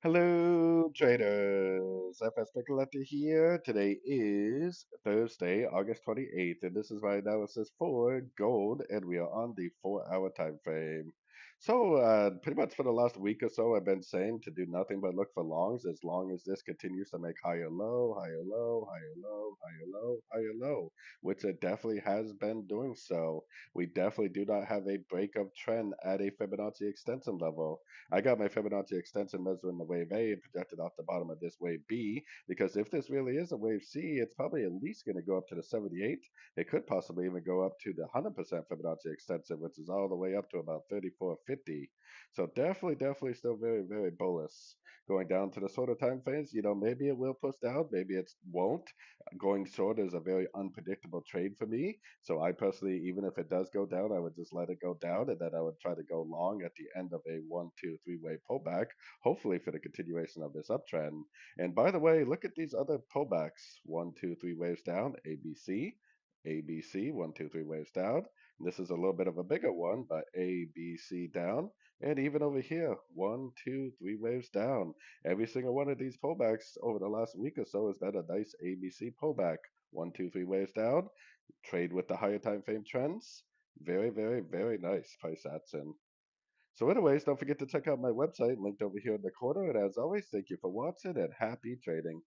Hello, traders. FX Pip Collector here. Today is Thursday, August 28th, and this is my analysis for gold, and we are on the 4-hour time frame. So, pretty much for the last week or so, I've been saying to do nothing but look for longs as long as this continues to make higher low, higher low, higher low, higher low, higher low, which it definitely has been doing so. We definitely do not have a break of trend at a Fibonacci extension level. I got my Fibonacci extension measuring the wave A and projected off the bottom of this wave B, because if this really is a wave C, it's probably at least going to go up to the 78. It could possibly even go up to the 100% Fibonacci extension, which is all the way up to about 34.50. So definitely still very bullish. Going down to the shorter time frames, maybe it will push down, maybe it won't. Going short is a very unpredictable trade for me. So I personally, even if it does go down, I would just let it go down, and then I would try to go long at the end of a one, two, three-way pullback, hopefully for the continuation of this uptrend. And by the way, look at these other pullbacks: one, two, three waves down, ABC, ABC, one, two, three waves down. This is a little bit of a bigger one, but ABC down. And even over here, one, two, three waves down. Every single one of these pullbacks over the last week or so has been a nice ABC pullback. One, two, three waves down, trade with the higher time frame trends. Very nice price action. So anyways, don't forget to check out my website linked over here in the corner. And as always, thank you for watching and happy trading.